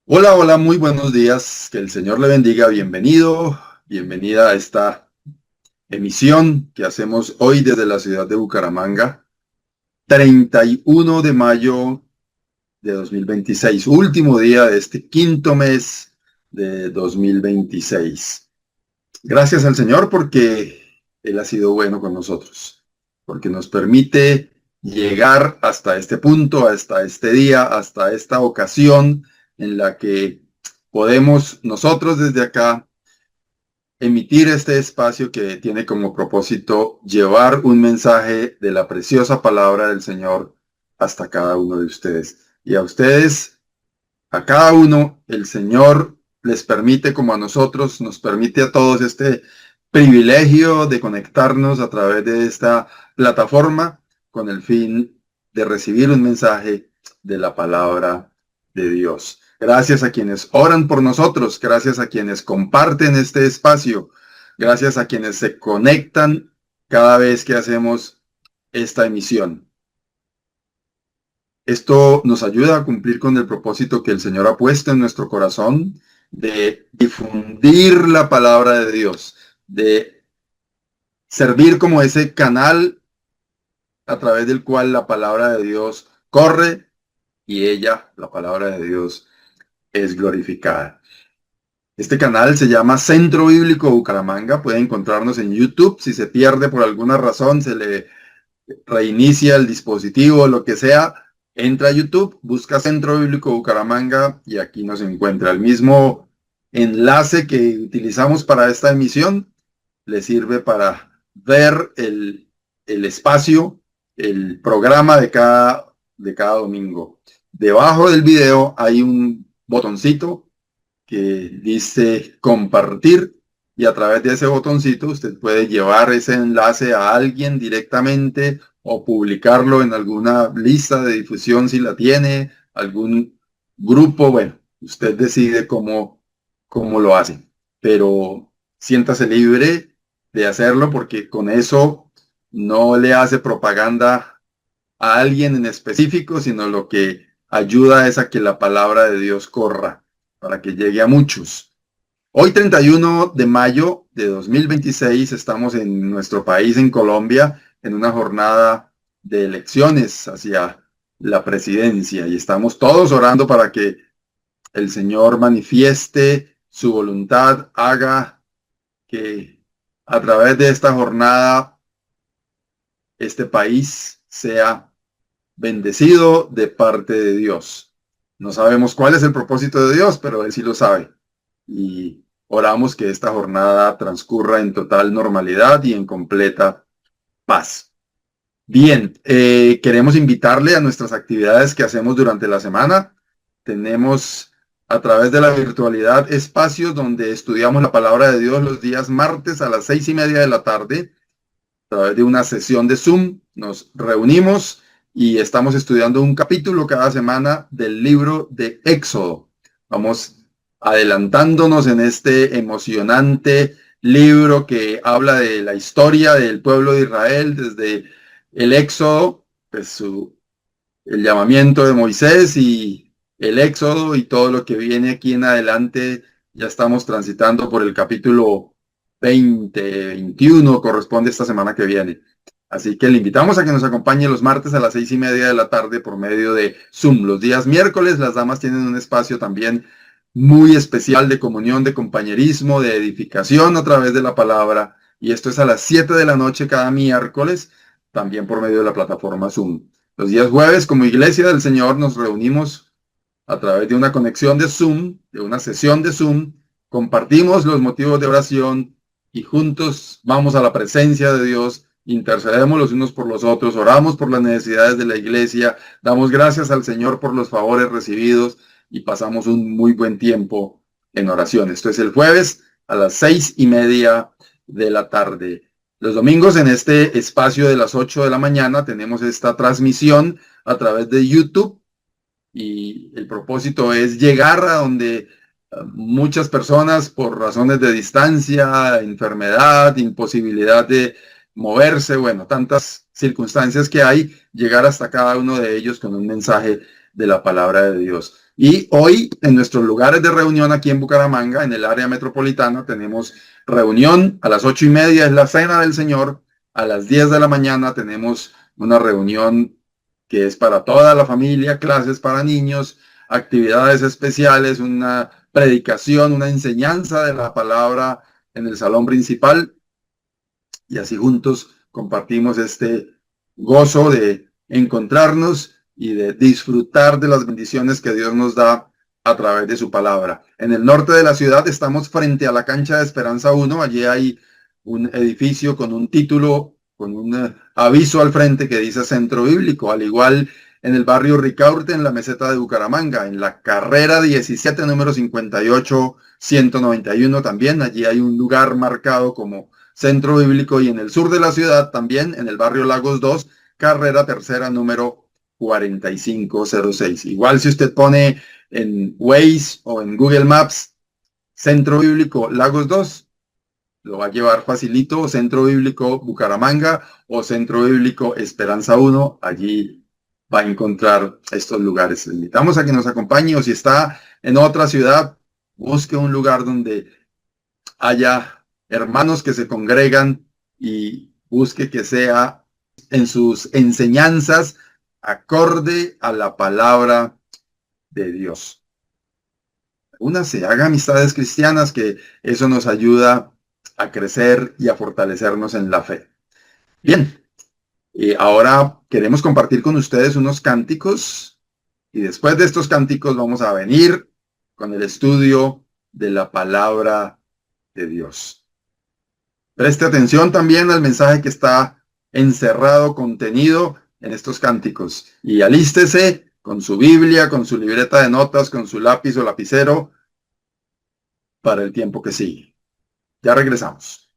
Hola, hola, muy buenos días. Que el Señor le bendiga. Bienvenido, bienvenida a esta emisión que hacemos hoy desde la ciudad de Bucaramanga, 31 de mayo de 2026, último día de este quinto mes de 2026. Gracias al Señor porque Él ha sido bueno con nosotros, porque nos permite llegar hasta este punto, hasta este día, hasta esta ocasión en la que podemos nosotros desde acá emitir este espacio que tiene como propósito llevar un mensaje de la preciosa palabra del Señor hasta cada uno de ustedes. Y a ustedes, a cada uno, el Señor les permite, como a nosotros, nos permite a todos este privilegio de conectarnos a través de esta plataforma con el fin de recibir un mensaje de la palabra de Dios. Gracias a quienes oran por nosotros, gracias a quienes comparten este espacio, gracias a quienes se conectan cada vez que hacemos esta emisión. Esto nos ayuda a cumplir con el propósito que el Señor ha puesto en nuestro corazón de difundir la palabra de Dios, de servir como ese canal a través del cual la palabra de Dios corre y ella, la palabra de Dios, es glorificada. Este canal se llama Centro Bíblico Bucaramanga. Puede encontrarnos en YouTube. Si se pierde por alguna razón, se le reinicia el dispositivo, lo que sea, entra a YouTube, busca Centro Bíblico Bucaramanga y aquí nos encuentra. El mismo enlace que utilizamos para esta emisión le sirve para ver el espacio, el programa de cada domingo. Debajo del video hay un botoncito que dice compartir y a través de ese botoncito usted puede llevar ese enlace a alguien directamente o publicarlo en alguna lista de difusión si la tiene, algún grupo. Bueno, usted decide cómo lo hace, pero siéntase libre de hacerlo porque con eso no le hace propaganda a alguien en específico, sino lo que ayuda es a que la palabra de Dios corra para que llegue a muchos. Hoy 31 de mayo de 2026 estamos en nuestro país, en Colombia, en una jornada de elecciones hacia la presidencia y estamos todos orando para que el Señor manifieste su voluntad, haga que a través de esta jornada este país sea bendecido de parte de Dios. No sabemos cuál es el propósito de Dios, pero Él sí lo sabe. Y oramos que esta jornada transcurra en total normalidad y en completa paz. Bien, queremos invitarle a nuestras actividades que hacemos durante la semana. Tenemos a través de la virtualidad espacios donde estudiamos la palabra de Dios los días martes a las 6:30 de la tarde. A través de una sesión de Zoom nos reunimos y estamos estudiando un capítulo cada semana del libro de Éxodo. Vamos adelantándonos en este emocionante libro que habla de la historia del pueblo de Israel desde el Éxodo, pues el llamamiento de Moisés y el Éxodo y todo lo que viene aquí en adelante. Ya estamos transitando por el capítulo 20, 21, corresponde esta semana que viene. Así que le invitamos a que nos acompañe los martes a las 6:30 de la tarde por medio de Zoom. Los días miércoles las damas tienen un espacio también muy especial de comunión, de compañerismo, de edificación a través de la palabra. Y esto es a las 7 de la noche cada miércoles, también por medio de la plataforma Zoom. Los días jueves, como Iglesia del Señor, nos reunimos a través de una conexión de Zoom, de una sesión de Zoom, compartimos los motivos de oración y juntos vamos a la presencia de Dios, intercedemos los unos por los otros, oramos por las necesidades de la iglesia, damos gracias al Señor por los favores recibidos y pasamos un muy buen tiempo en oración. Esto es el jueves a las 6:30 de la tarde. Los domingos en este espacio de las 8 de la mañana tenemos esta transmisión a través de YouTube y el propósito es llegar a donde muchas personas por razones de distancia, enfermedad, imposibilidad de moverse, bueno, tantas circunstancias que hay, llegar hasta cada uno de ellos con un mensaje de la palabra de Dios. Y hoy en nuestros lugares de reunión aquí en Bucaramanga, en el área metropolitana, tenemos reunión a las 8:30, es la cena del Señor. A las 10 de la mañana tenemos una reunión que es para toda la familia, clases para niños, actividades especiales, una predicación, una enseñanza de la palabra en el salón principal. Y así juntos compartimos este gozo de encontrarnos y de disfrutar de las bendiciones que Dios nos da a través de su palabra. En el norte de la ciudad estamos frente a la cancha de Esperanza 1. Allí hay un edificio con un título, con un aviso al frente que dice Centro Bíblico. Al igual en el barrio Ricaurte, en la meseta de Bucaramanga, en la carrera 17, número 58-191 también. Allí hay un lugar marcado como Centro Bíblico, y en el sur de la ciudad también, en el barrio Lagos 2, carrera tercera, número 4506. Igual si usted pone en Waze o en Google Maps Centro Bíblico Lagos 2, lo va a llevar facilito, Centro Bíblico Bucaramanga o Centro Bíblico Esperanza 1, allí va a encontrar estos lugares. Le invitamos a que nos acompañe, o si está en otra ciudad, busque un lugar donde haya hermanos que se congregan y busque que sea en sus enseñanzas acorde a la palabra de Dios. Únase, haga amistades cristianas, que eso nos ayuda a crecer y a fortalecernos en la fe. Bien, ahora queremos compartir con ustedes unos cánticos, y después de estos cánticos vamos a venir con el estudio de la palabra de Dios. Preste atención también al mensaje que está encerrado, contenido en estos cánticos, y alístese con su Biblia, con su libreta de notas, con su lápiz o lapicero para el tiempo que sigue. Ya regresamos.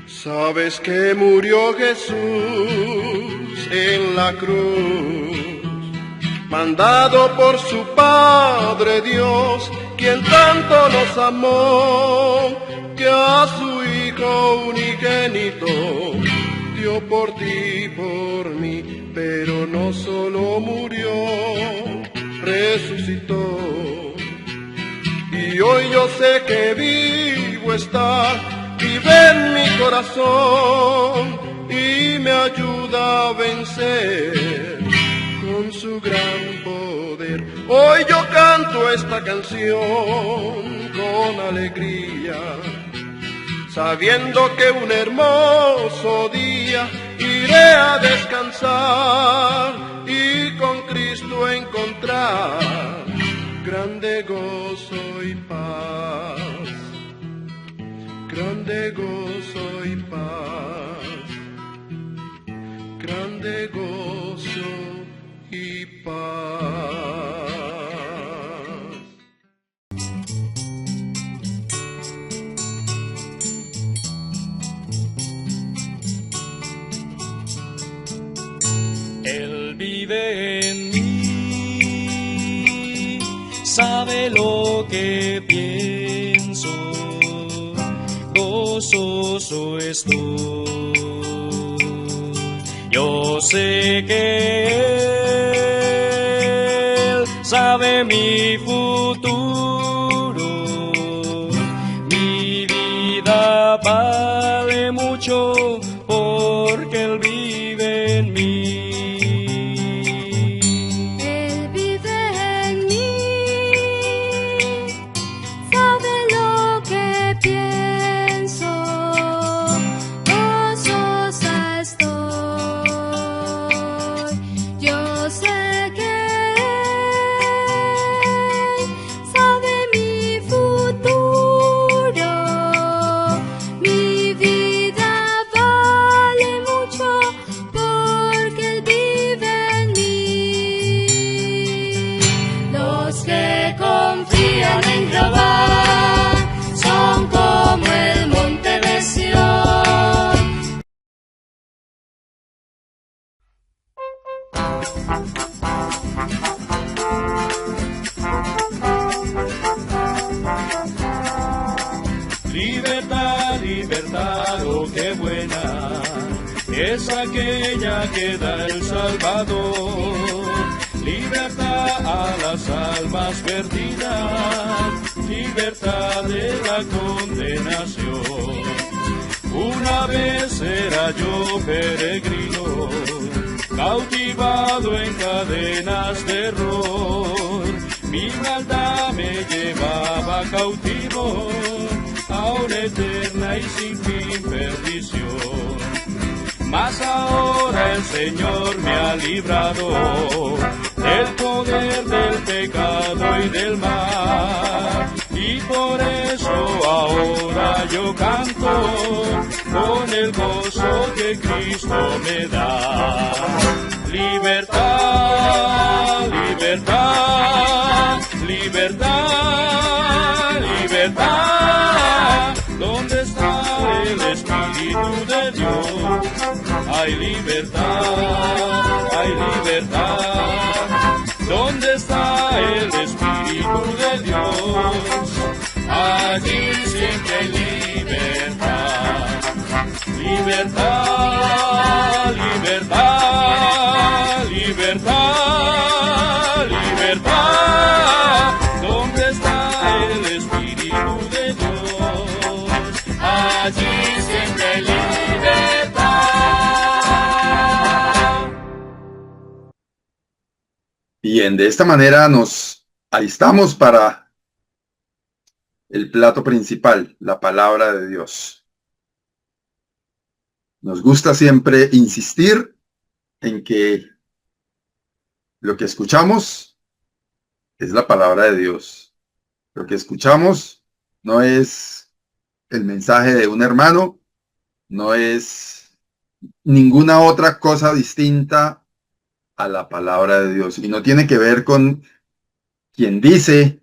Sabes que murió Jesús en la cruz, mandado por su Padre Dios, quien tanto nos amó, que a su Hijo unigénito dio por ti y por mí. Pero no solo murió, resucitó. Y hoy yo sé que vivo está, vive en mi corazón y me ayuda a vencer con su gran poder. Hoy yo canto esta canción con alegría, sabiendo que un hermoso día iré a descansar y con Cristo encontrar grande gozo y paz, grande gozo y paz, grande gozo y paz. Él vive en mí, sabe lo que pienso, gozoso estoy. Yo sé que Él sabe mi futuro, mi vida vale mucho porque Él vive en mí. Libertad, libertad, oh qué buena es aquella que da el Salvador. Libertad a las almas perdidas, libertad de la condenación. Una vez era yo peregrino, cautivado en cadenas de error. Mi maldad me llevaba cautivo a una eterna y sin fin perdición. Mas ahora el Señor me ha librado del poder del pecado y del mal. Y por eso ahora yo canto con el gozo que Cristo me da. Libertad, libertad, libertad, libertad. ¿Dónde está el Espíritu de Dios? Hay libertad, hay libertad. ¿Dónde está el Espíritu de Dios? Allí siempre hay libertad. Libertad, libertad, libertad, libertad. ¿Dónde está el Espíritu de Dios? Allí siempre hay libertad. Bien, de esta manera nos alistamos para el plato principal, la palabra de Dios. Nos gusta siempre insistir en que lo que escuchamos es la palabra de Dios. Lo que escuchamos no es el mensaje de un hermano, no es ninguna otra cosa distinta a la palabra de Dios. Y no tiene que ver con quien dice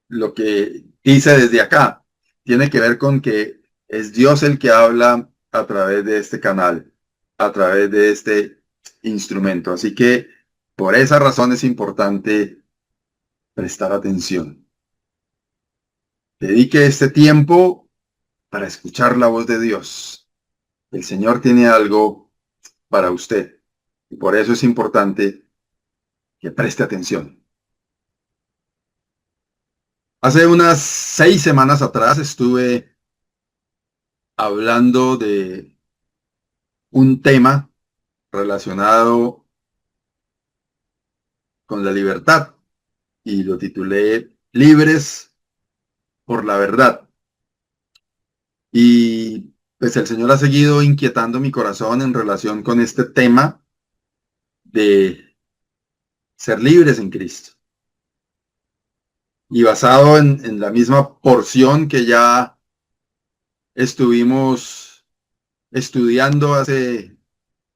lo que dice desde acá. Tiene que ver con que es Dios el que habla a través de este canal, a través de este instrumento. Así que por esa razón es importante prestar atención. Dedique este tiempo para escuchar la voz de Dios. El Señor tiene algo para usted y por eso es importante que preste atención. Hace unas 6 semanas atrás estuve hablando de un tema relacionado con la libertad y lo titulé Libres por la verdad. Y pues el Señor ha seguido inquietando mi corazón en relación con este tema de ser libres en Cristo. Y basado en la misma porción que ya estuvimos estudiando hace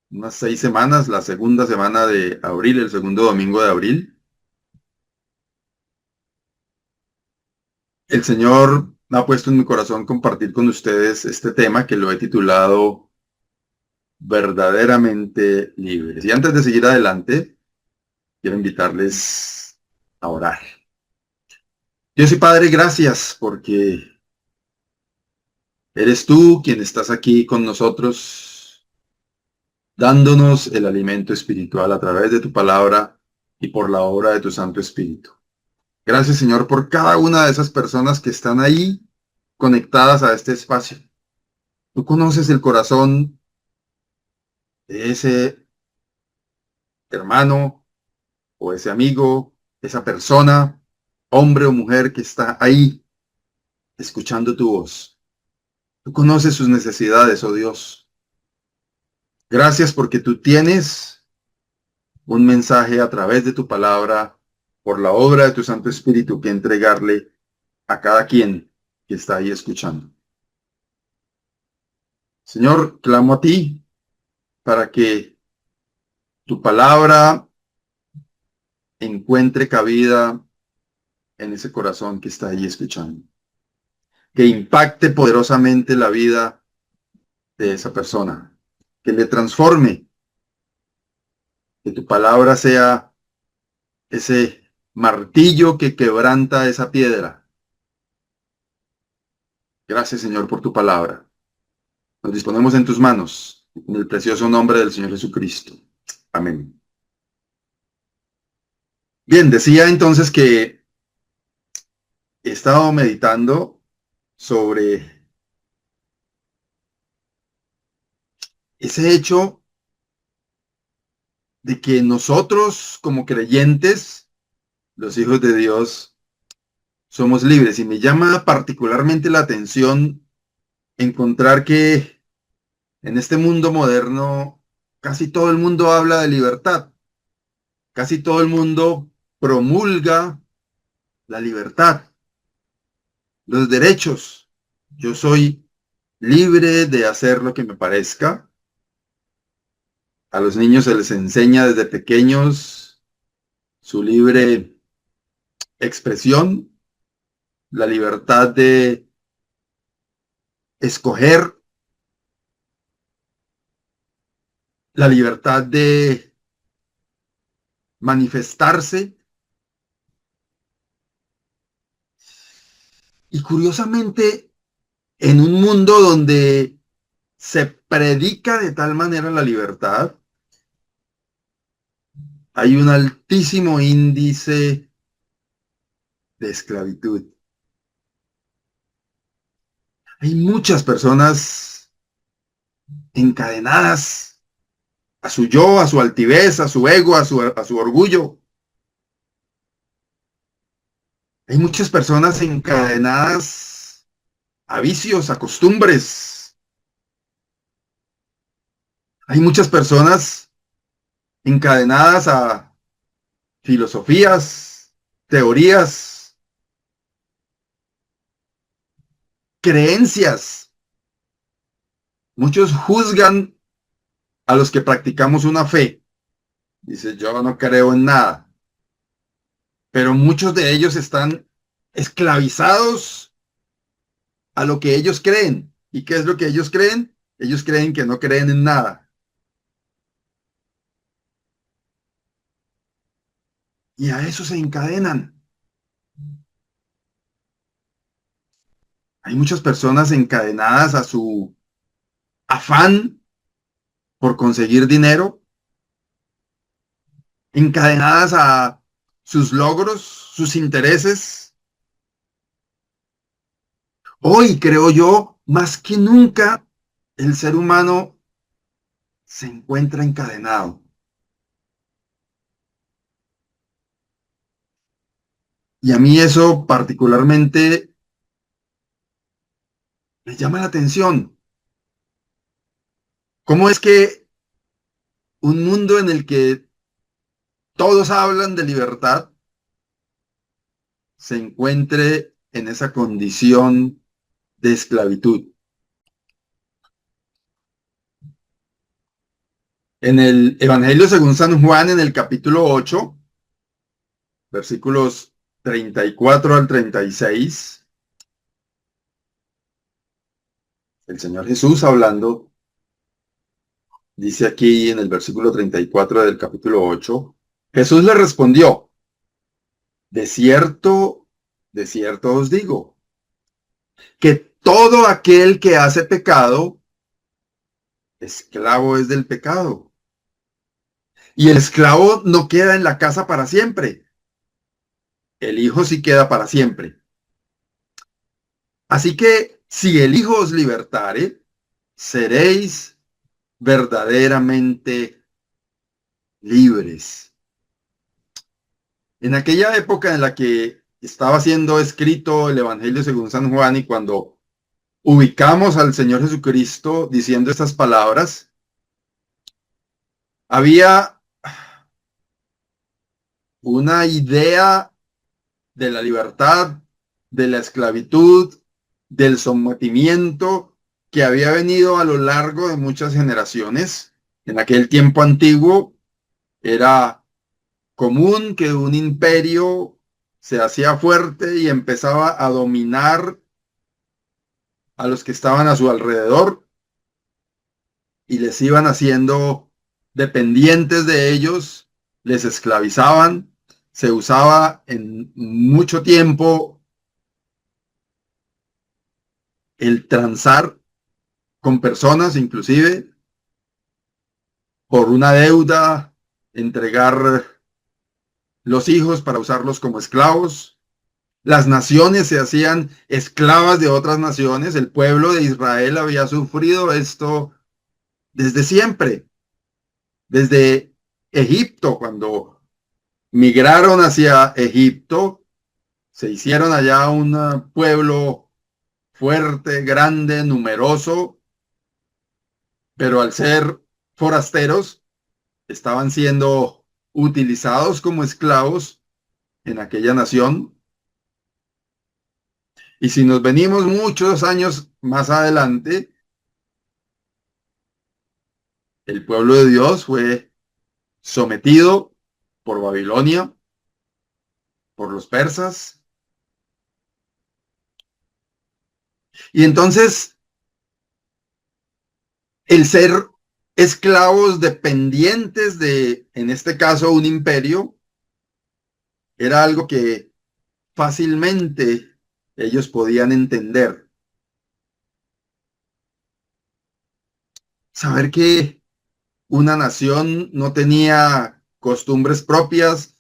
unas 6 semanas, la segunda semana de abril, el segundo domingo de abril. El Señor me ha puesto en mi corazón compartir con ustedes este tema que lo he titulado Verdaderamente Libres. Y antes de seguir adelante, quiero invitarles a orar. Dios y Padre, gracias porque eres tú quien estás aquí con nosotros, dándonos el alimento espiritual a través de tu palabra y por la obra de tu Santo Espíritu. Gracias, Señor, por cada una de esas personas que están ahí conectadas a este espacio. Tú conoces el corazón de ese hermano o ese amigo, esa persona, hombre o mujer que está ahí escuchando tu voz. Tú conoces sus necesidades, oh Dios. Gracias porque tú tienes un mensaje a través de tu palabra, por la obra de tu Santo Espíritu, que entregarle a cada quien que está ahí escuchando. Señor, clamo a ti para que tu palabra encuentre cabida en ese corazón que está ahí escuchando. Que impacte poderosamente la vida de esa persona. Que le transforme. Que tu palabra sea ese martillo que quebranta esa piedra. Gracias, Señor, por tu palabra. Nos disponemos en tus manos. En el precioso nombre del Señor Jesucristo. Amén. Bien, decía entonces que he estado meditando sobre ese hecho de que nosotros como creyentes, los hijos de Dios, somos libres. Y me llama particularmente la atención encontrar que en este mundo moderno casi todo el mundo habla de libertad. Casi todo el mundo promulga la libertad, los derechos. Yo soy libre de hacer lo que me parezca. A los niños se les enseña desde pequeños su libre expresión, la libertad de escoger, la libertad de manifestarse. Y curiosamente, en un mundo donde se predica de tal manera la libertad, hay un altísimo índice de esclavitud. Hay muchas personas encadenadas a su yo, a su altivez, a su ego, a su orgullo. Hay muchas personas encadenadas a vicios, a costumbres. Hay muchas personas encadenadas a filosofías, teorías, creencias. Muchos juzgan a los que practicamos una fe. Dice, yo no creo en nada. Pero muchos de ellos están esclavizados a lo que ellos creen. ¿Y qué es lo que ellos creen? Ellos creen que no creen en nada. Y a eso se encadenan. Hay muchas personas encadenadas a su afán por conseguir dinero, encadenadas a sus logros, sus intereses. Hoy, creo yo, más que nunca, el ser humano se encuentra encadenado. Y a mí eso particularmente me llama la atención. ¿Cómo es que un mundo en el que todos hablan de libertad se encuentre en esa condición de esclavitud? En el Evangelio según San Juan, en el capítulo 8, versículos 34 al 36, el Señor Jesús hablando, dice aquí en el versículo 34 del capítulo 8, Jesús le respondió, de cierto os digo, que todo aquel que hace pecado, esclavo es del pecado. Y el esclavo no queda en la casa para siempre. El Hijo sí queda para siempre. Así que si el Hijo os libertare, seréis verdaderamente libres. En aquella época en la que estaba siendo escrito el Evangelio según San Juan y cuando ubicamos al Señor Jesucristo diciendo estas palabras, había una idea de la libertad, de la esclavitud, del sometimiento que había venido a lo largo de muchas generaciones. En aquel tiempo antiguo era común que un imperio se hacía fuerte y empezaba a dominar a los que estaban a su alrededor y les iban haciendo dependientes de ellos, les esclavizaban. Se usaba en mucho tiempo el transar con personas, inclusive por una deuda, entregar los hijos para usarlos como esclavos. Las naciones se hacían esclavas de otras naciones. El pueblo de Israel había sufrido esto desde siempre, desde Egipto, cuando migraron hacia Egipto, se hicieron allá un pueblo fuerte, grande, numeroso, pero al ser forasteros, estaban siendo utilizados como esclavos en aquella nación. Y si nos venimos muchos años más adelante, el pueblo de Dios fue sometido por Babilonia, por los persas. Y entonces el ser esclavos dependientes de, en este caso, un imperio, era algo que fácilmente ellos podían entender. Saber que una nación no tenía costumbres propias,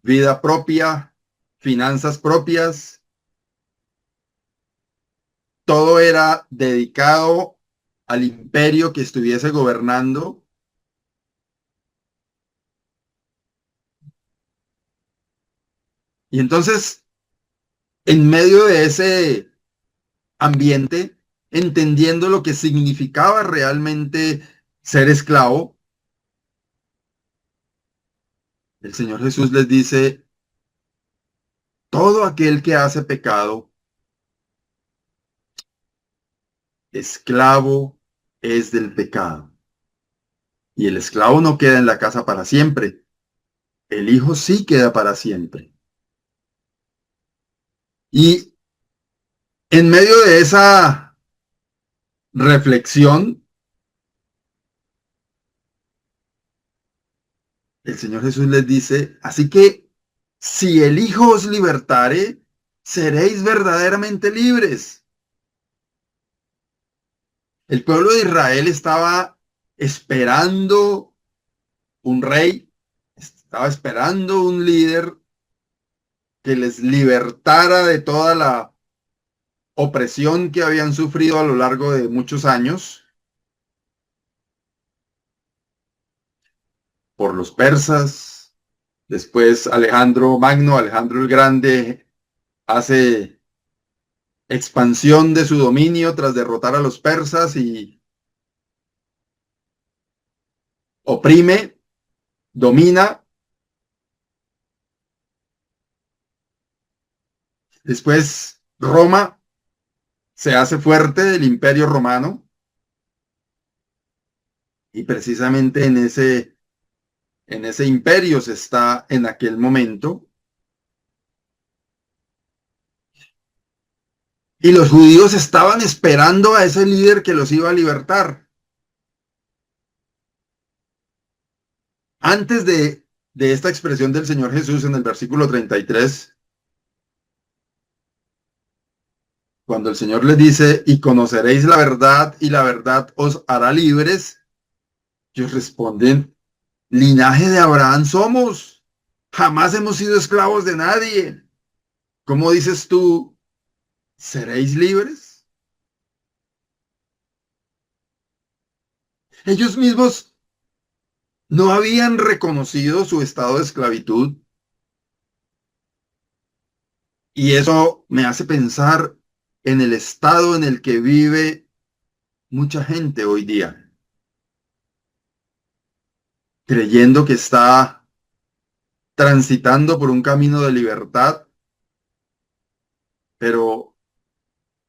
vida propia, finanzas propias, todo era dedicado al imperio que estuviese gobernando. Y entonces, en medio de ese ambiente, entendiendo lo que significaba realmente ser esclavo, el Señor Jesús les dice, todo aquel que hace pecado, esclavo es del pecado. Y el esclavo no queda en la casa para siempre, el hijo sí queda para siempre. Y en medio de esa reflexión, el Señor Jesús les dice, así que si el Hijo os libertare, seréis verdaderamente libres. El pueblo de Israel estaba esperando un rey, estaba esperando un líder que les libertara de toda la opresión que habían sufrido a lo largo de muchos años por los persas. Después Alejandro Magno, Alejandro el Grande, hace expansión de su dominio tras derrotar a los persas y oprime, domina. Después Roma se hace fuerte del Imperio Romano y precisamente en ese imperio se está en aquel momento. Y los judíos estaban esperando a ese líder que los iba a libertar. Antes de esta expresión del Señor Jesús en el versículo 33, cuando el Señor les dice, y conoceréis la verdad y la verdad os hará libres, ellos responden, linaje de Abraham somos, jamás hemos sido esclavos de nadie. ¿Cómo dices tú, seréis libres? Ellos mismos no habían reconocido su estado de esclavitud. Y eso me hace pensar en el estado en el que vive mucha gente hoy día, creyendo que está transitando por un camino de libertad, pero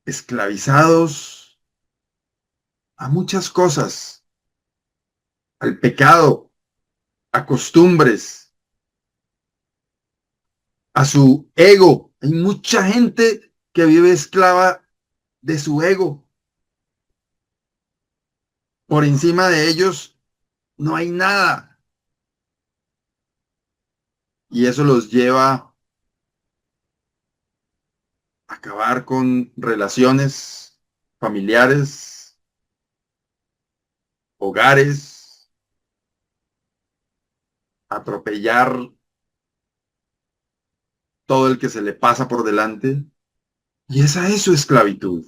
esclavizados a muchas cosas, al pecado, a costumbres, a su ego. Hay mucha gente que vive esclava de su ego. Por encima de ellos no hay nada. Y eso los lleva a acabar con relaciones familiares, hogares, atropellar todo el que se le pasa por delante. Y esa es su esclavitud.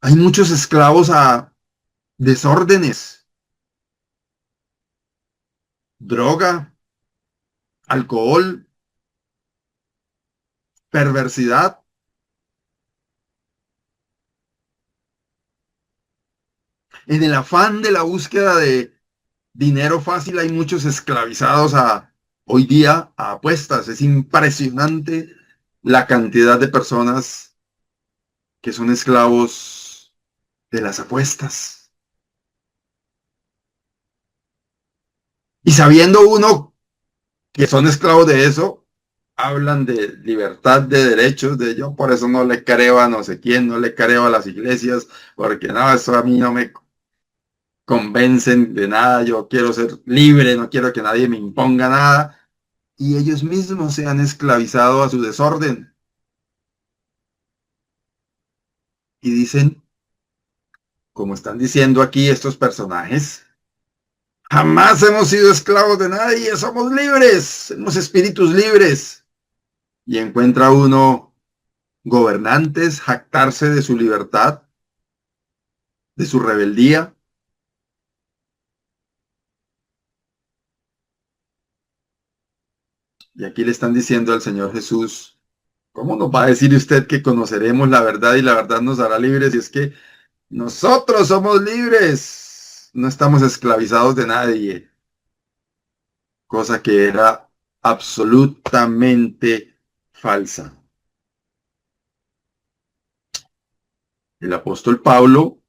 Hay muchos esclavos a desórdenes, droga, alcohol, perversidad. En el afán de la búsqueda de dinero fácil hay muchos esclavizados hoy día a apuestas. Es impresionante la cantidad de personas que son esclavos de las apuestas. Y sabiendo uno que son esclavos de eso, hablan de libertad de derechos, de yo por eso no le creo a no sé quién, no le creo a las iglesias, porque no, eso a mí no me convencen de nada, yo quiero ser libre, no quiero que nadie me imponga nada. Y ellos mismos se han esclavizado a su desorden. Y dicen, como están diciendo aquí estos personajes, jamás hemos sido esclavos de nadie, somos libres, somos espíritus libres. Y encuentra uno gobernantes jactarse de su libertad, de su rebeldía. Y aquí le están diciendo al Señor Jesús, ¿cómo nos va a decir usted que conoceremos la verdad y la verdad nos hará libres? Y es que nosotros somos libres, no estamos esclavizados de nadie, cosa que era absolutamente falsa. El apóstol Pablo,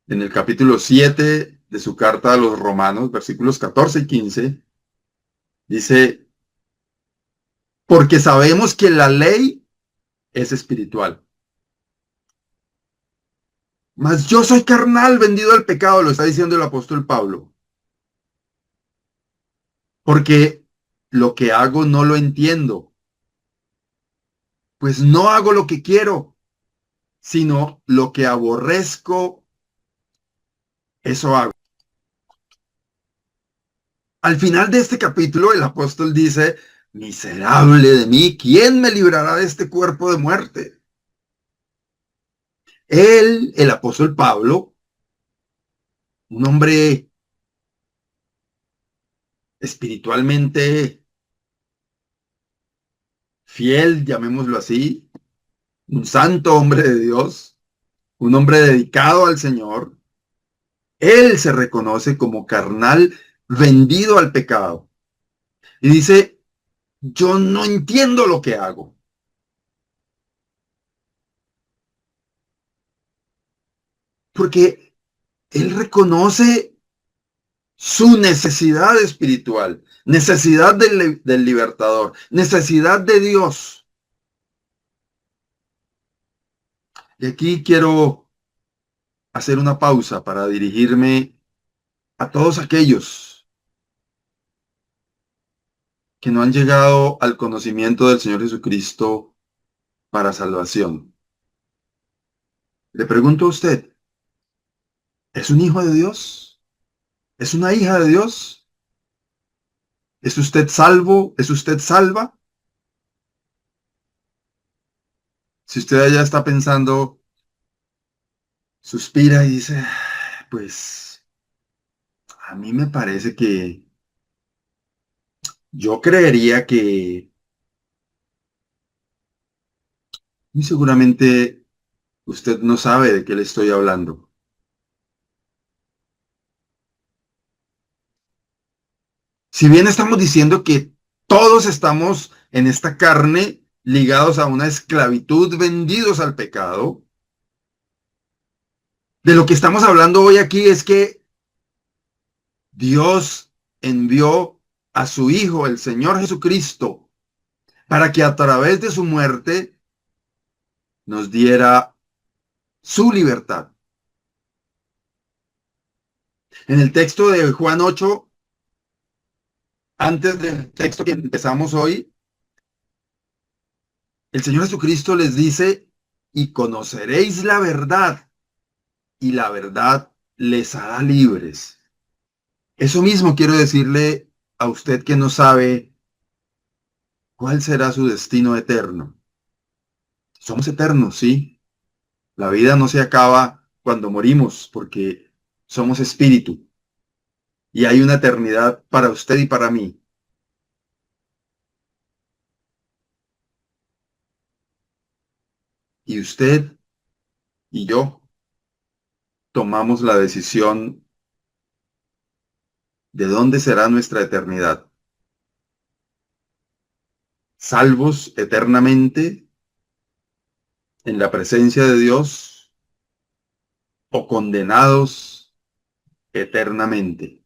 en el capítulo 7 de su carta a los Romanos, versículos 14 y 15, dice, porque sabemos que la ley es espiritual. Mas yo soy carnal, vendido al pecado, lo está diciendo el apóstol Pablo. Porque lo que hago no lo entiendo. Pues no hago lo que quiero, sino lo que aborrezco, eso hago. Al final de este capítulo, el apóstol dice, miserable de mí, ¿quién me librará de este cuerpo de muerte? Él, el apóstol Pablo, un hombre espiritualmente fiel, llamémoslo así, un santo hombre de Dios, un hombre dedicado al Señor, él se reconoce como carnal vendido al pecado. Y dice, yo no entiendo lo que hago. Porque él reconoce su necesidad espiritual, necesidad del libertador, necesidad de Dios. Y aquí quiero hacer una pausa para dirigirme a todos aquellos que no han llegado al conocimiento del Señor Jesucristo para salvación. Le pregunto a usted, ¿es un hijo de Dios? ¿Es una hija de Dios? ¿Es usted salvo? ¿Es usted salva? Si usted allá está pensando, suspira y dice, pues a mí me parece que yo creería que muy seguramente usted no sabe de qué le estoy hablando. Si bien estamos diciendo que todos estamos en esta carne ligados a una esclavitud, vendidos al pecado, de lo que estamos hablando hoy aquí es que Dios envió a su Hijo, el Señor Jesucristo, para que a través de su muerte nos diera su libertad. En el texto de Juan 8, antes del texto que empezamos hoy, el Señor Jesucristo les dice, y conoceréis la verdad, y la verdad les hará libres. Eso mismo quiero decirle a usted que no sabe cuál será su destino eterno. Somos eternos, sí. La vida no se acaba cuando morimos porque somos espíritu y hay una eternidad para usted y para mí. Y usted y yo tomamos la decisión de dónde será nuestra eternidad. Salvos eternamente en la presencia de Dios o condenados eternamente.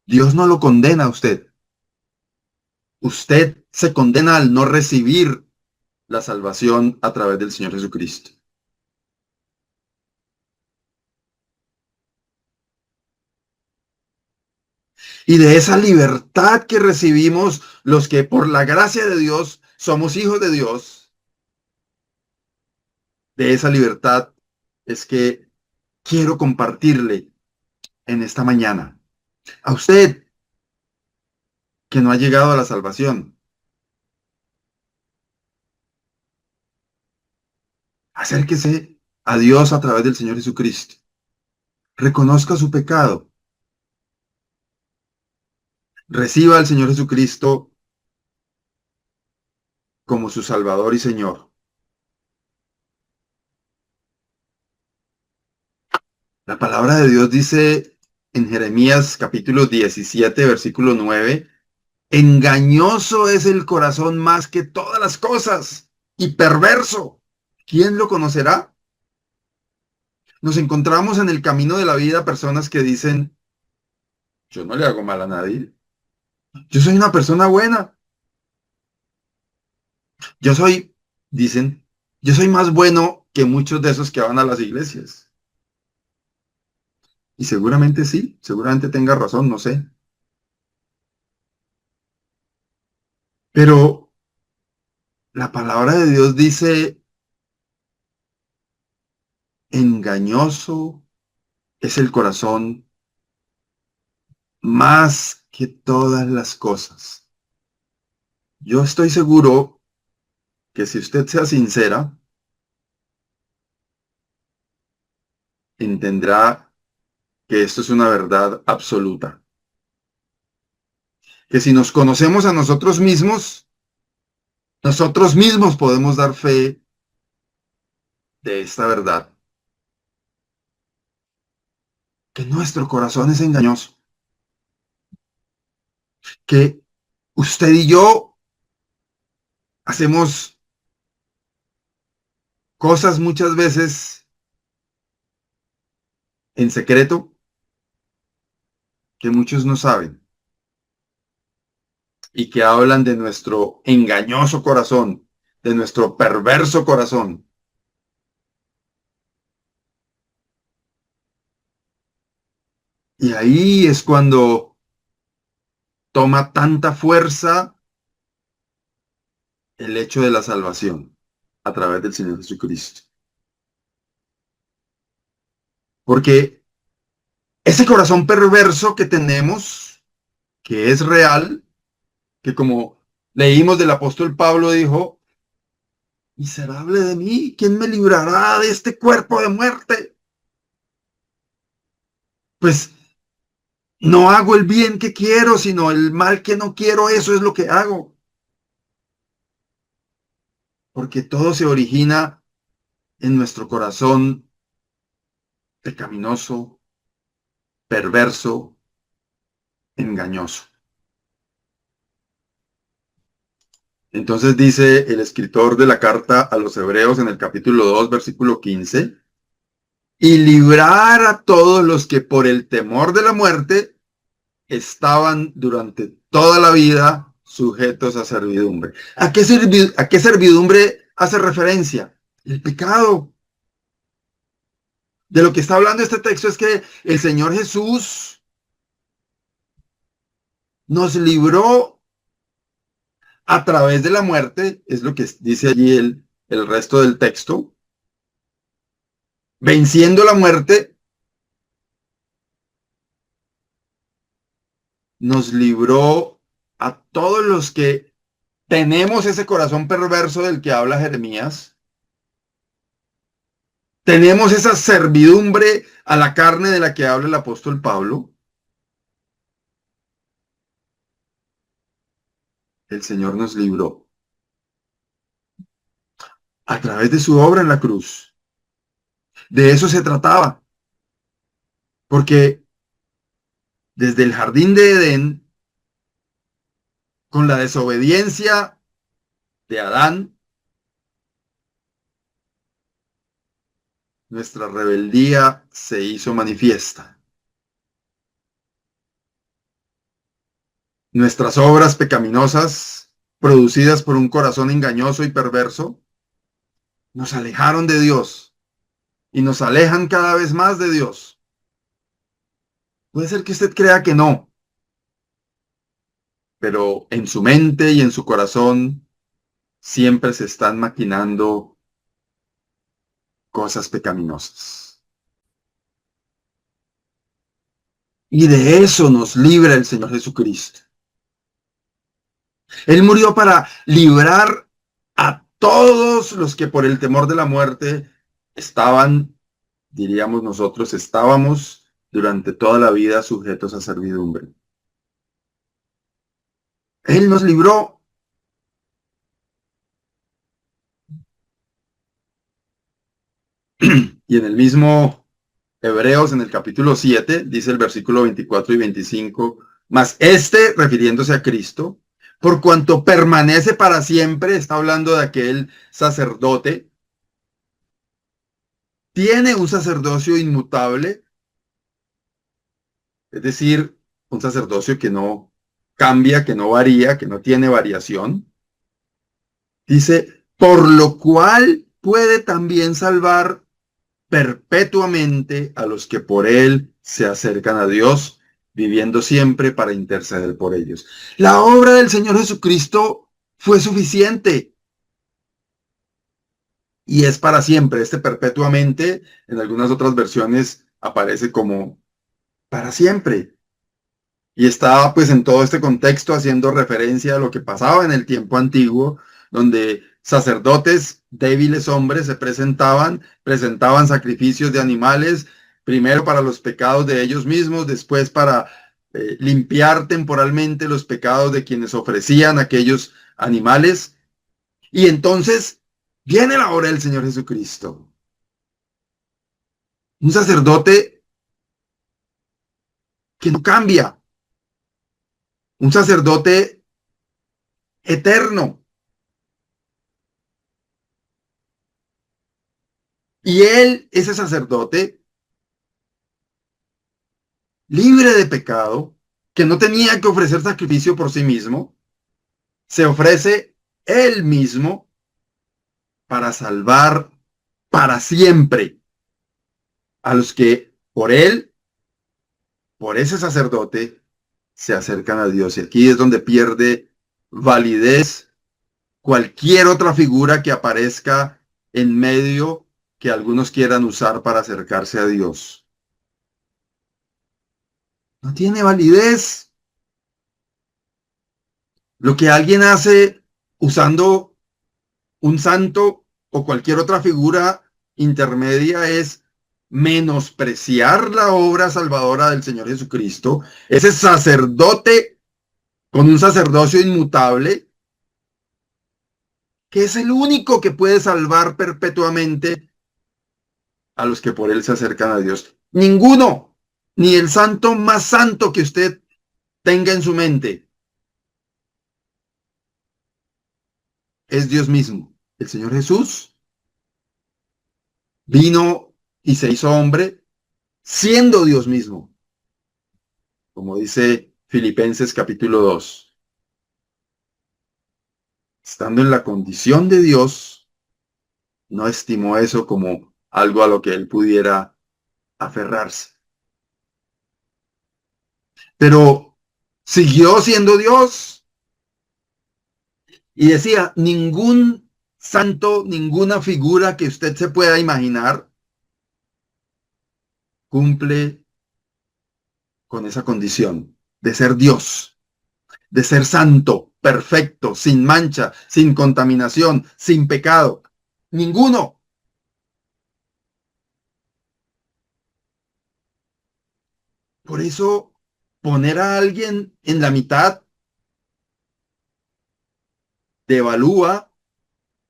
Dios no lo condena a usted. Usted se condena al no recibir la salvación a través del Señor Jesucristo. Y de esa libertad que recibimos los que por la gracia de Dios somos hijos de Dios, de esa libertad es que quiero compartirle en esta mañana. A usted que no ha llegado a la salvación, acérquese a Dios a través del Señor Jesucristo. Reconozca su pecado. Reciba al Señor Jesucristo como su Salvador y Señor. La palabra de Dios dice en Jeremías capítulo 17, versículo 9, engañoso es el corazón más que todas las cosas y perverso. ¿Quién lo conocerá? Nos encontramos en el camino de la vida personas que dicen, yo no le hago mal a nadie. Yo soy una persona buena. Dicen, yo soy más bueno que muchos de esos que van a las iglesias. Y seguramente sí, seguramente tenga razón, no sé. Pero la palabra de Dios dice, engañoso es el corazón más que todas las cosas. Yo estoy seguro que si usted sea sincera, entenderá que esto es una verdad absoluta. Que si nos conocemos a nosotros mismos podemos dar fe de esta verdad. Que nuestro corazón es engañoso. Que usted y yo hacemos cosas muchas veces en secreto que muchos no saben y que hablan de nuestro engañoso corazón, de nuestro perverso corazón. Y ahí es cuando toma tanta fuerza el hecho de la salvación a través del Señor Jesucristo. Porque ese corazón perverso que tenemos, que es real, que como leímos del apóstol Pablo dijo, miserable de mí, ¿quién me librará de este cuerpo de muerte? Pues no hago el bien que quiero, sino el mal que no quiero, eso es lo que hago. Porque todo se origina en nuestro corazón pecaminoso, perverso, engañoso. Entonces dice el escritor de la carta a los Hebreos en el capítulo 2, versículo 15, y librar a todos los que por el temor de la muerte estaban durante toda la vida sujetos a servidumbre. ¿A qué servidumbre hace referencia? El pecado. De lo que está hablando este texto es que el Señor Jesús nos libró a través de la muerte, es lo que dice allí el resto del texto, venciendo la muerte, nos libró a todos los que tenemos ese corazón perverso del que habla Jeremías. Tenemos esa servidumbre a la carne de la que habla el apóstol Pablo. El Señor nos libró a través de su obra en la cruz. De eso se trataba. Porque desde el jardín de Edén, con la desobediencia de Adán, nuestra rebeldía se hizo manifiesta. Nuestras obras pecaminosas, producidas por un corazón engañoso y perverso, nos alejaron de Dios y nos alejan cada vez más de Dios. Puede ser que usted crea que no, pero en su mente y en su corazón siempre se están maquinando cosas pecaminosas. Y de eso nos libra el Señor Jesucristo. Él murió para librar a todos los que por el temor de la muerte estaban, diríamos nosotros, estábamos durante toda la vida sujetos a servidumbre. Él nos libró. Y en el mismo Hebreos, en el capítulo 7, dice el versículo 24 y 25, mas refiriéndose a Cristo, por cuanto permanece para siempre, está hablando de aquel sacerdote, tiene un sacerdocio inmutable, es decir, un sacerdocio que no cambia, que no varía, que no tiene variación. Dice, por lo cual puede también salvar perpetuamente a los que por él se acercan a Dios, viviendo siempre para interceder por ellos. La obra del Señor Jesucristo fue suficiente y es para siempre. Perpetuamente, en algunas otras versiones aparece como para siempre. Y está pues en todo este contexto haciendo referencia a lo que pasaba en el tiempo antiguo, donde sacerdotes, débiles hombres, se presentaban sacrificios de animales, primero para los pecados de ellos mismos, después para limpiar temporalmente los pecados de quienes ofrecían aquellos animales. Y entonces viene la obra del Señor Jesucristo. Un sacerdote que no cambia. Un sacerdote eterno. Y él, ese sacerdote, libre de pecado, que no tenía que ofrecer sacrificio por sí mismo, se ofrece él mismo para salvar para siempre a los que por él, por ese sacerdote, se acercan a Dios. Y aquí es donde pierde validez cualquier otra figura que aparezca en medio que algunos quieran usar para acercarse a Dios. No tiene validez. Lo que alguien hace usando un santo o cualquier otra figura intermedia es menospreciar la obra salvadora del Señor Jesucristo, ese sacerdote con un sacerdocio inmutable, que es el único que puede salvar perpetuamente a los que por él se acercan a Dios. Ninguno, ni el santo más santo que usted tenga en su mente, es Dios mismo. El Señor Jesús vino y se hizo hombre siendo Dios mismo, como dice Filipenses capítulo 2. Estando en la condición de Dios, no estimó eso como algo a lo que él pudiera aferrarse. Pero siguió siendo Dios y decía, ningún santo, ninguna figura que usted se pueda imaginar cumple con esa condición de ser Dios, de ser santo, perfecto, sin mancha, sin contaminación, sin pecado. Ninguno. Por eso, poner a alguien en la mitad devalúa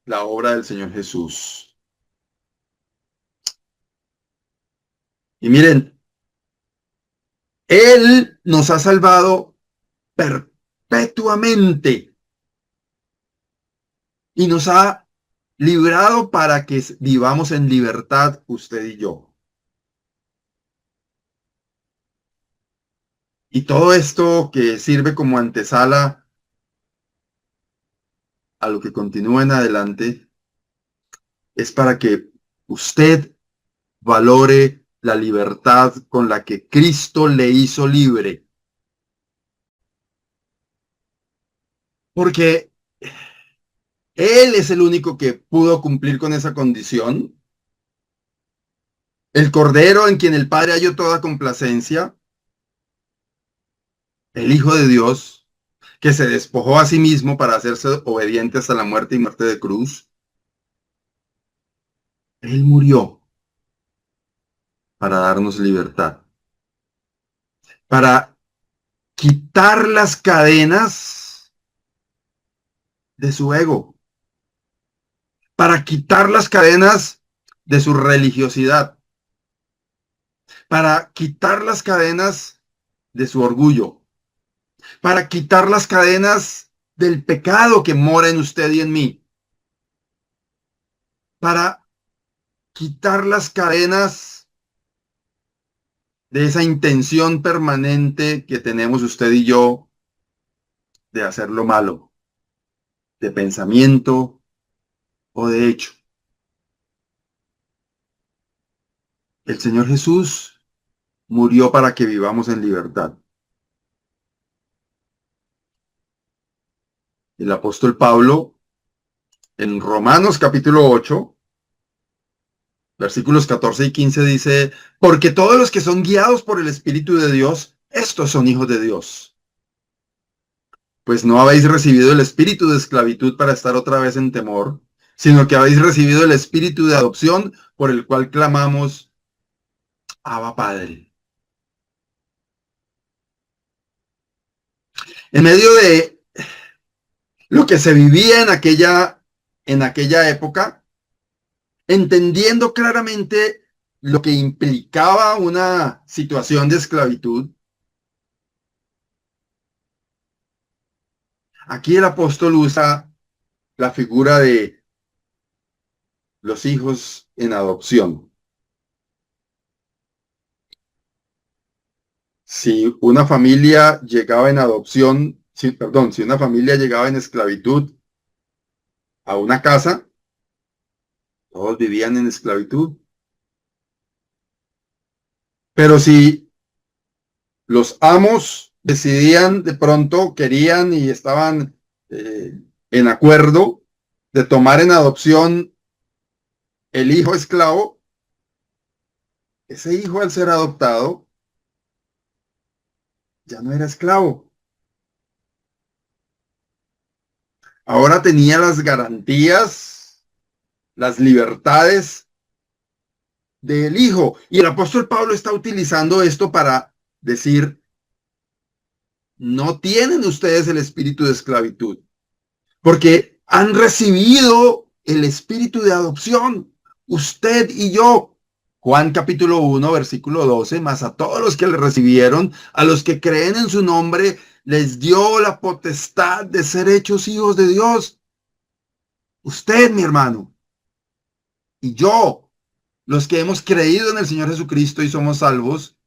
la obra del Señor Jesús. Y miren, Él nos ha salvado perpetuamente y nos ha librado para que vivamos en libertad usted y yo. Y todo esto que sirve como antesala a lo que continúa en adelante es para que usted valore la libertad con la que Cristo le hizo libre. Porque Él es el único que pudo cumplir con esa condición. El Cordero en quien el Padre halló toda complacencia. El Hijo de Dios que se despojó a sí mismo para hacerse obediente hasta la muerte y muerte de cruz. Él murió para darnos libertad. Para quitar las cadenas de su ego. Para quitar las cadenas de su religiosidad. Para quitar las cadenas de su orgullo. Para quitar las cadenas del pecado que mora en usted y en mí. Para quitar las cadenas de esa intención permanente que tenemos usted y yo de hacer lo malo, de pensamiento o de hecho. El Señor Jesús murió para que vivamos en libertad. El apóstol Pablo, en Romanos capítulo 8, versículos 14 y 15 dice, porque todos los que son guiados por el Espíritu de Dios, estos son hijos de Dios. Pues no habéis recibido el espíritu de esclavitud para estar otra vez en temor, sino que habéis recibido el espíritu de adopción por el cual clamamos, Abba Padre. En medio de lo que se vivía en aquella época, entendiendo claramente lo que implicaba una situación de esclavitud, aquí el apóstol usa la figura de los hijos en adopción. Si una familia llegaba en adopción, si una familia llegaba en esclavitud a una casa, todos vivían en esclavitud. Pero si los amos decidían de pronto, querían y estaban en acuerdo de tomar en adopción el hijo esclavo, ese hijo al ser adoptado ya no era esclavo. Ahora tenía las garantías, las libertades del hijo. Y el apóstol Pablo está utilizando esto para decir, no tienen ustedes el espíritu de esclavitud, porque han recibido el espíritu de adopción, usted y yo. Juan capítulo 1, versículo 12, mas a todos los que le recibieron, a los que creen en su nombre, les dio la potestad de ser hechos hijos de Dios. Usted, mi hermano, y yo, los que hemos creído en el Señor Jesucristo y somos salvos,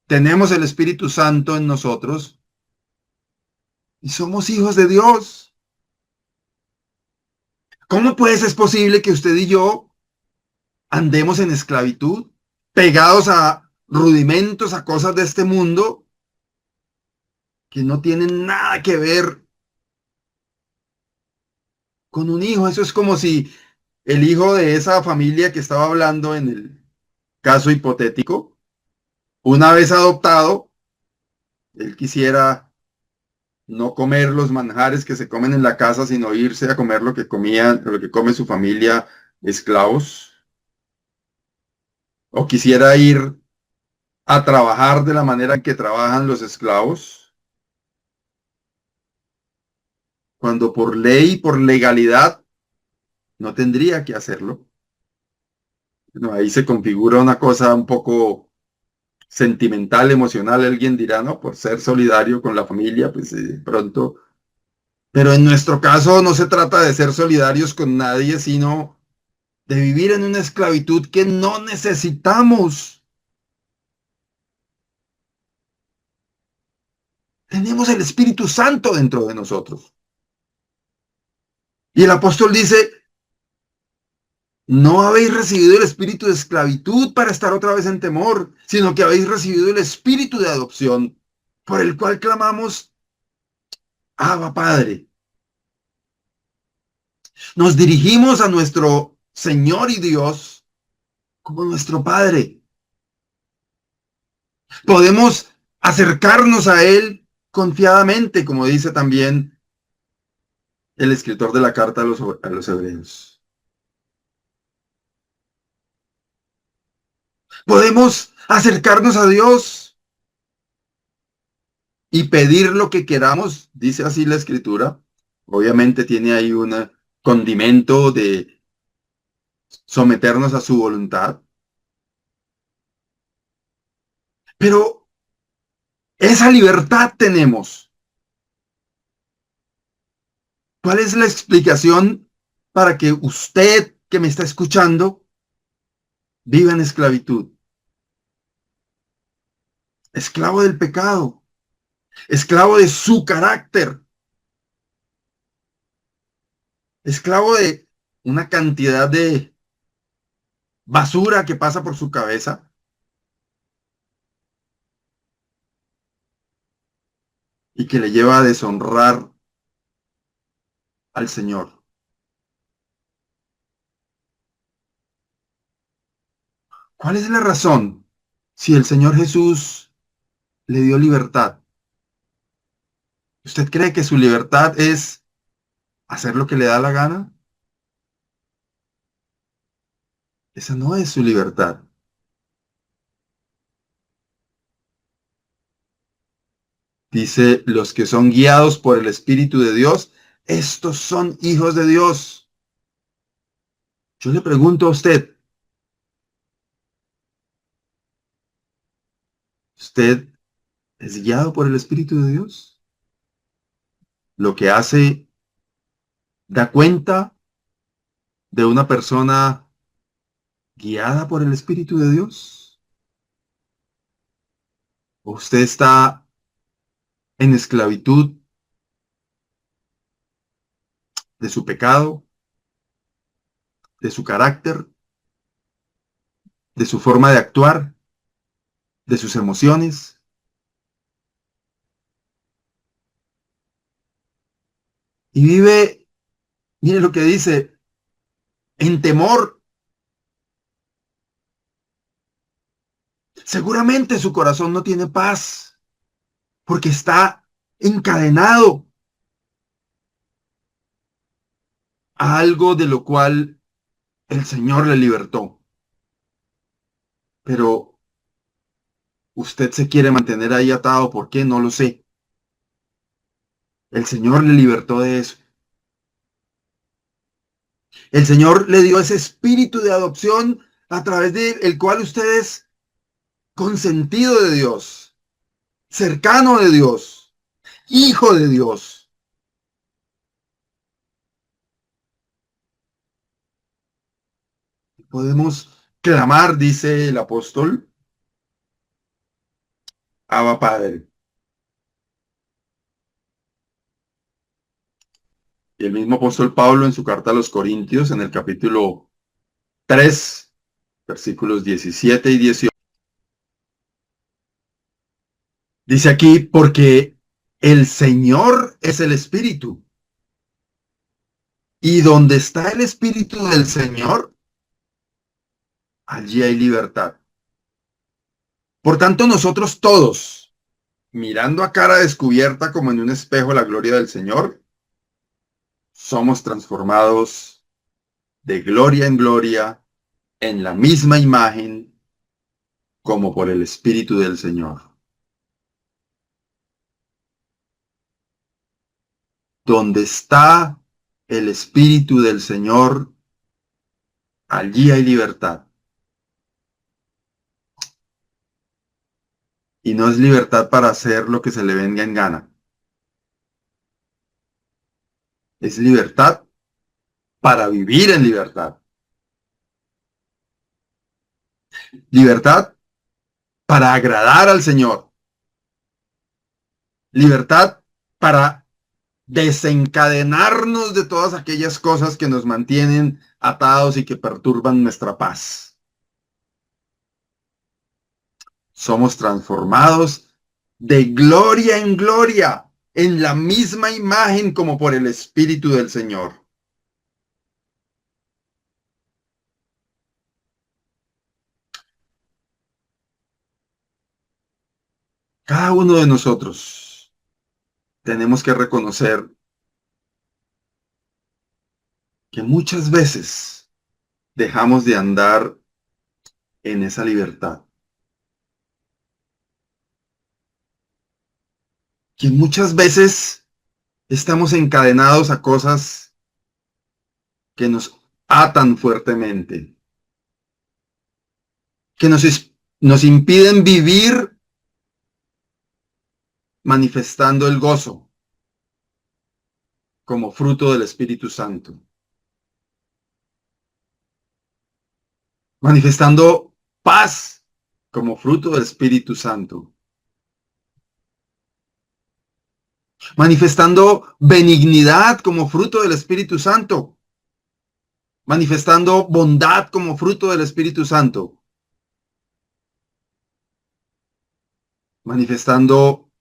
tenemos el Espíritu Santo en nosotros y somos hijos de Dios. ¿Cómo pues es posible que usted y yo andemos en esclavitud, pegados a rudimentos, a cosas de este mundo que no tienen nada que ver con un hijo? Eso es como si el hijo de esa familia que estaba hablando en el caso hipotético Una vez adoptado, él quisiera no comer los manjares que se comen en la casa, sino irse a comer lo que comían, lo que come su familia esclavos. O quisiera ir a trabajar de la manera en que trabajan los esclavos, cuando por ley, por legalidad, no tendría que hacerlo. Bueno, ahí se configura una cosa un poco sentimental, emocional. Alguien dirá, no, por ser solidario con la familia, pues pronto. Pero en nuestro caso no se trata de ser solidarios con nadie, sino de vivir en una esclavitud que no necesitamos. Tenemos el Espíritu Santo dentro de nosotros. Y el apóstol dice, no habéis recibido el espíritu de esclavitud para estar otra vez en temor, sino que habéis recibido el espíritu de adopción, por el cual clamamos, Abba Padre. Nos dirigimos a nuestro Señor y Dios como nuestro Padre. Podemos acercarnos a Él confiadamente, como dice también el escritor de la carta a los hebreos. Podemos acercarnos a Dios y pedir lo que queramos, dice así la escritura. Obviamente tiene ahí un condimento de someternos a su voluntad. Pero esa libertad tenemos. ¿Cuál es la explicación para que usted que me está escuchando viva en esclavitud? Esclavo del pecado, esclavo de su carácter, esclavo de una cantidad de basura que pasa por su cabeza y que le lleva a deshonrar al Señor. ¿Cuál es la razón si el Señor Jesús le dio libertad? ¿Usted cree que su libertad es hacer lo que le da la gana? Esa no es su libertad. Dice, los que son guiados por el Espíritu de Dios, estos son hijos de Dios. Yo le pregunto a usted, ¿usted es guiado por el Espíritu de Dios? Lo que hace da cuenta de una persona guiada por el Espíritu de Dios. ¿O usted está en esclavitud de su pecado, de su carácter, de su forma de actuar, de sus emociones? Y vive, mire lo que dice, en temor. Seguramente su corazón no tiene paz porque está encadenado a algo de lo cual el Señor le libertó. Pero usted se quiere mantener ahí atado, ¿por qué? No lo sé. El Señor le libertó de eso. El Señor le dio ese espíritu de adopción a través del cual usted es consentido de Dios, cercano de Dios, hijo de Dios. Podemos clamar, dice el apóstol, Abba Padre. Y el mismo apóstol Pablo en su carta a los Corintios, en el capítulo 3, versículos 17 y 18. Dice aquí, porque el Señor es el Espíritu. Y donde está el Espíritu del Señor, allí hay libertad. Por tanto, nosotros todos, mirando a cara descubierta como en un espejo la gloria del Señor, somos transformados de gloria en gloria en la misma imagen como por el Espíritu del Señor. Donde está el Espíritu del Señor, allí hay libertad. Y no es libertad para hacer lo que se le venga en gana. Es libertad para vivir en libertad. Libertad para agradar al Señor. Libertad para desencadenarnos de todas aquellas cosas que nos mantienen atados y que perturban nuestra paz. Somos transformados de gloria en gloria en la misma imagen como por el Espíritu del Señor. Cada uno de nosotros tenemos que reconocer que muchas veces dejamos de andar en esa libertad. Que muchas veces estamos encadenados a cosas que nos atan fuertemente, que nos impiden vivir manifestando el gozo como fruto del Espíritu Santo, manifestando paz como fruto del Espíritu Santo, manifestando benignidad como fruto del Espíritu Santo, manifestando bondad como fruto del Espíritu Santo, manifestando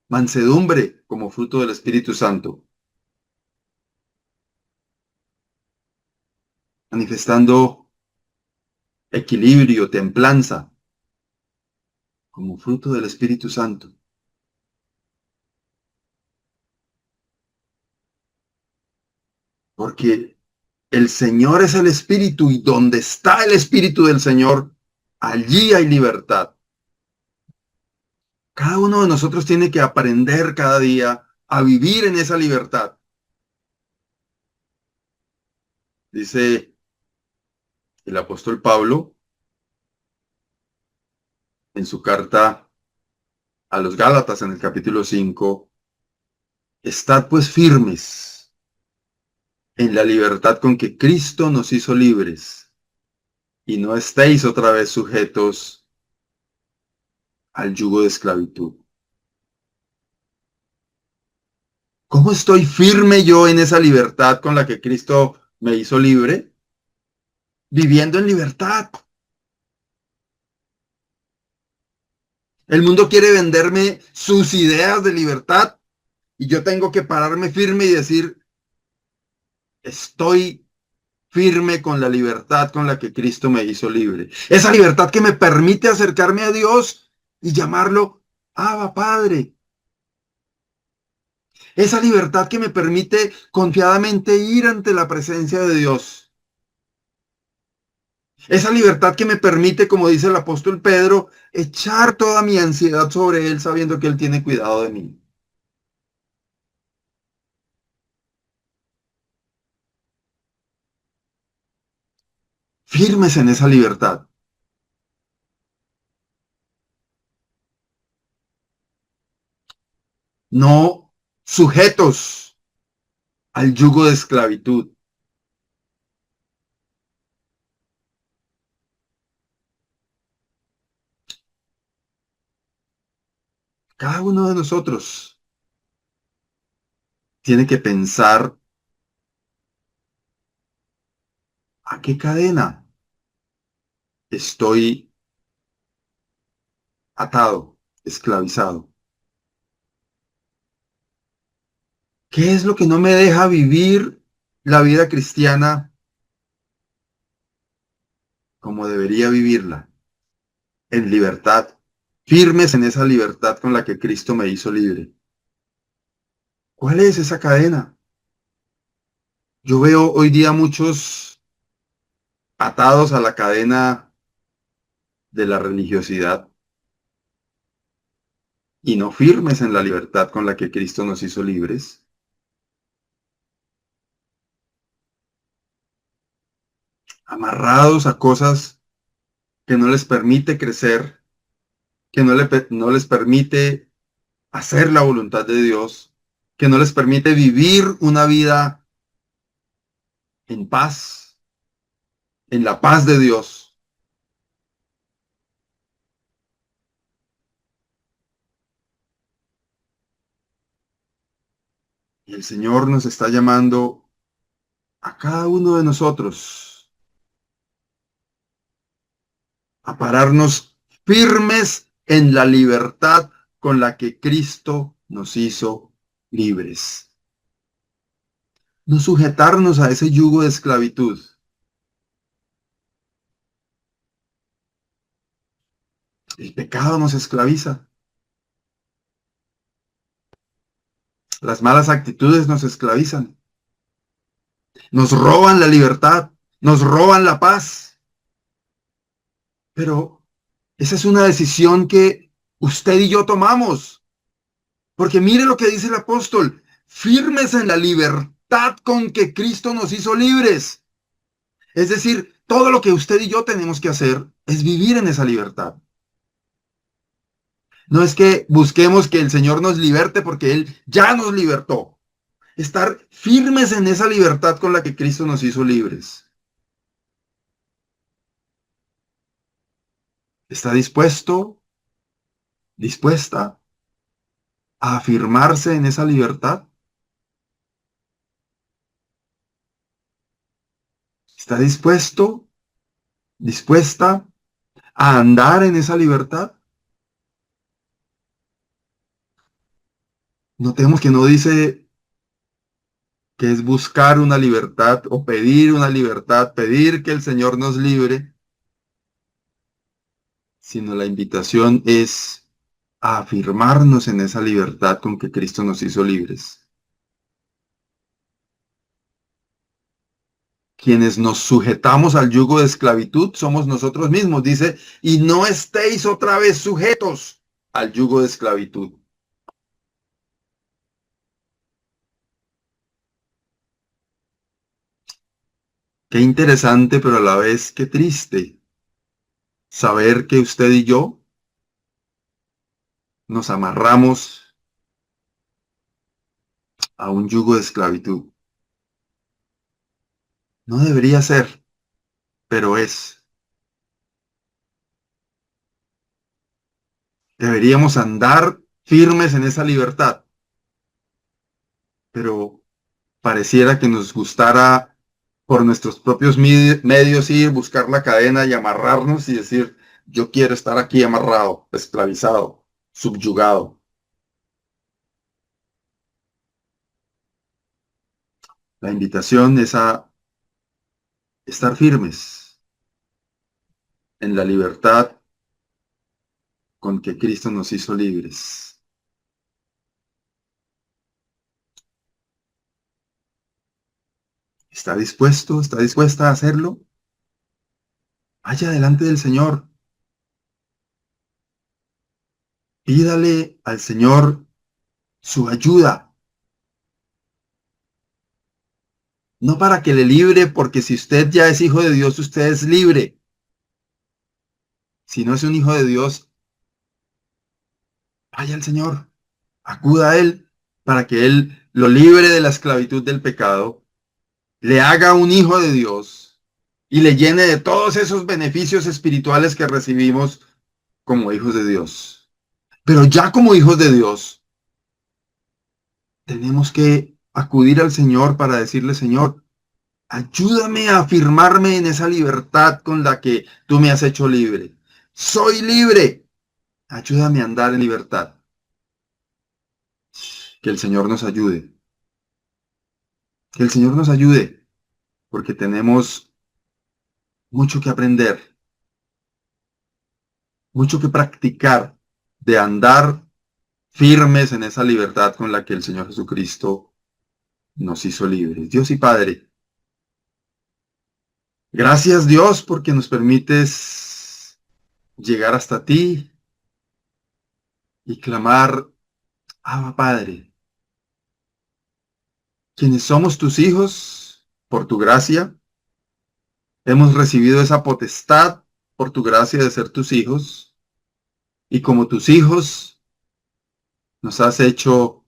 mansedumbre como fruto del Espíritu Santo, manifestando equilibrio, templanza como fruto del Espíritu Santo. Porque el Señor es el Espíritu y donde está el Espíritu del Señor, allí hay libertad. Cada uno de nosotros tiene que aprender cada día a vivir en esa libertad. Dice el apóstol Pablo en su carta a los Gálatas en el capítulo 5, estad pues firmes en la libertad con que Cristo nos hizo libres y no estéis otra vez sujetos al yugo de esclavitud. ¿Cómo estoy firme yo en esa libertad con la que Cristo me hizo libre? Viviendo en libertad. El mundo quiere venderme sus ideas de libertad y yo tengo que pararme firme y decir, estoy firme con la libertad con la que Cristo me hizo libre. Esa libertad que me permite acercarme a Dios y llamarlo Abba Padre. Esa libertad que me permite confiadamente ir ante la presencia de Dios. Esa libertad que me permite, como dice el apóstol Pedro, echar toda mi ansiedad sobre Él sabiendo que Él tiene cuidado de mí. Firmes en esa libertad. No sujetos al yugo de esclavitud. Cada uno de nosotros tiene que pensar a qué cadena estoy atado, esclavizado. ¿Qué es lo que no me deja vivir la vida cristiana como debería vivirla? en libertad, firmes en esa libertad con la que Cristo me hizo libre. ¿Cuál es esa cadena? Yo veo hoy día muchos atados a la cadena de la religiosidad y no firmes en la libertad con la que Cristo nos hizo libres. Amarrados a cosas que no les permite crecer, que no les permite hacer la voluntad de Dios, que no les permite vivir una vida en paz, en la paz de Dios. Y el Señor nos está llamando a cada uno de nosotros a pararnos firmes en la libertad con la que Cristo nos hizo libres. No sujetarnos a ese yugo de esclavitud. El pecado nos esclaviza. Las malas actitudes nos esclavizan. Nos roban la libertad. Nos roban la paz. Pero esa es una decisión que usted y yo tomamos. Porque mire lo que dice el apóstol. Firmes en la libertad con que Cristo nos hizo libres. Es decir, todo lo que usted y yo tenemos que hacer es vivir en esa libertad. No es que busquemos que el Señor nos liberte porque Él ya nos libertó. Estar firmes en esa libertad con la que Cristo nos hizo libres. ¿Está dispuesta a afirmarse en esa libertad? ¿Está dispuesta a andar en esa libertad? Notemos que no dice que es buscar una libertad o pedir una libertad, pedir que el Señor nos libre, sino la invitación es a afirmarnos en esa libertad con que Cristo nos hizo libres. Quienes nos sujetamos al yugo de esclavitud somos nosotros mismos, dice, y no estéis otra vez sujetos al yugo de esclavitud. Qué interesante, pero a la vez qué triste saber que usted y yo nos amarramos a un yugo de esclavitud. No debería ser, pero es. Deberíamos andar firmes en esa libertad, pero pareciera que nos gustara por nuestros propios medios ir, buscar la cadena y amarrarnos y decir, yo quiero estar aquí amarrado, esclavizado, subyugado. La invitación es a estar firmes en la libertad con que Cristo nos hizo libres. ¿Está dispuesto? ¿Está dispuesta a hacerlo? Vaya delante del Señor. Pídale al Señor su ayuda. No para que le libre, porque si usted ya es hijo de Dios, usted es libre. Si no es un hijo de Dios, vaya al Señor. Acuda a Él para que Él lo libre de la esclavitud del pecado, le haga un hijo de Dios y le llene de todos esos beneficios espirituales que recibimos como hijos de Dios. Pero ya como hijos de Dios, tenemos que acudir al Señor para decirle, Señor, ayúdame a afirmarme en esa libertad con la que tú me has hecho libre. Soy libre. Ayúdame a andar en libertad. Que el Señor nos ayude. Que el Señor nos ayude, porque tenemos mucho que aprender. mucho que practicar, de andar firmes en esa libertad con la que el Señor Jesucristo nos hizo libres. Dios y Padre, gracias Dios porque nos permites llegar hasta ti y clamar, Abba Padre, quienes somos tus hijos por tu gracia, hemos recibido esa potestad por tu gracia de ser tus hijos y como tus hijos nos has hecho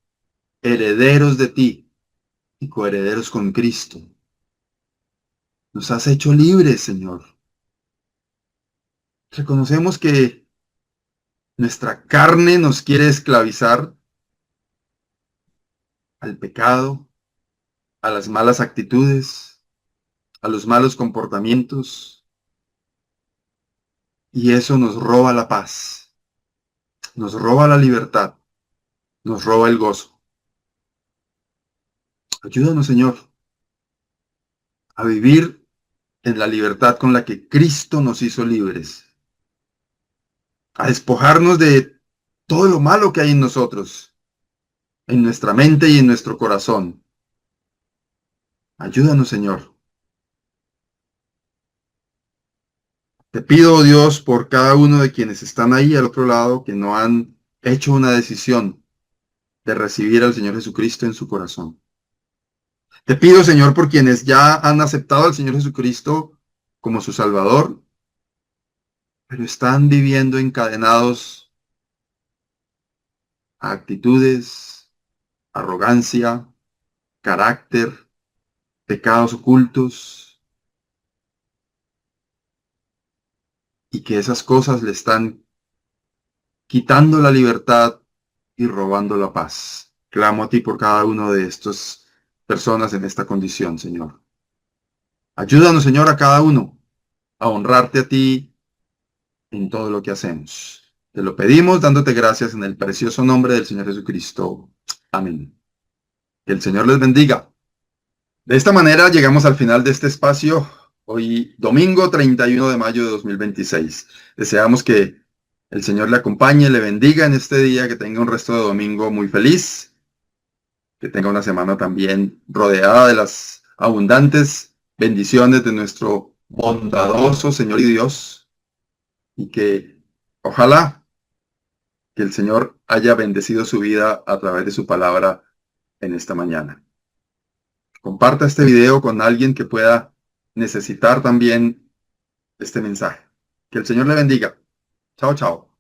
herederos de ti y coherederos con Cristo. Nos has hecho libres, Señor. Reconocemos que nuestra carne nos quiere esclavizar al pecado, a las malas actitudes, a los malos comportamientos, y eso nos roba la paz, nos roba la libertad, nos roba el gozo. Ayúdanos, Señor, a vivir en la libertad con la que Cristo nos hizo libres, a despojarnos de todo lo malo que hay en nosotros, en nuestra mente y en nuestro corazón. Ayúdanos, Señor. Te pido, oh Dios, por cada uno de quienes están ahí al otro lado, que no han hecho una decisión de recibir al Señor Jesucristo en su corazón. Te pido, Señor, por quienes ya han aceptado al Señor Jesucristo como su Salvador, pero están viviendo encadenados a actitudes, arrogancia, carácter, pecados ocultos, y que esas cosas le están quitando la libertad y robando la paz. Clamo a ti por cada uno de estas personas en esta condición, Señor. Ayúdanos, Señor, a cada uno a honrarte a ti en todo lo que hacemos. Te lo pedimos dándote gracias en el precioso nombre del Señor Jesucristo. Amén. Que el Señor les bendiga. De esta manera llegamos al final de este espacio, hoy domingo 31 de mayo de 2026. Deseamos que el Señor le acompañe, le bendiga en este día, que tenga un resto de domingo muy feliz, que tenga una semana también rodeada de las abundantes bendiciones de nuestro bondadoso Señor y Dios, y que ojalá que el Señor haya bendecido su vida a través de su palabra en esta mañana. Comparta este video con alguien que pueda necesitar también este mensaje. Que el Señor le bendiga. Chao, chao.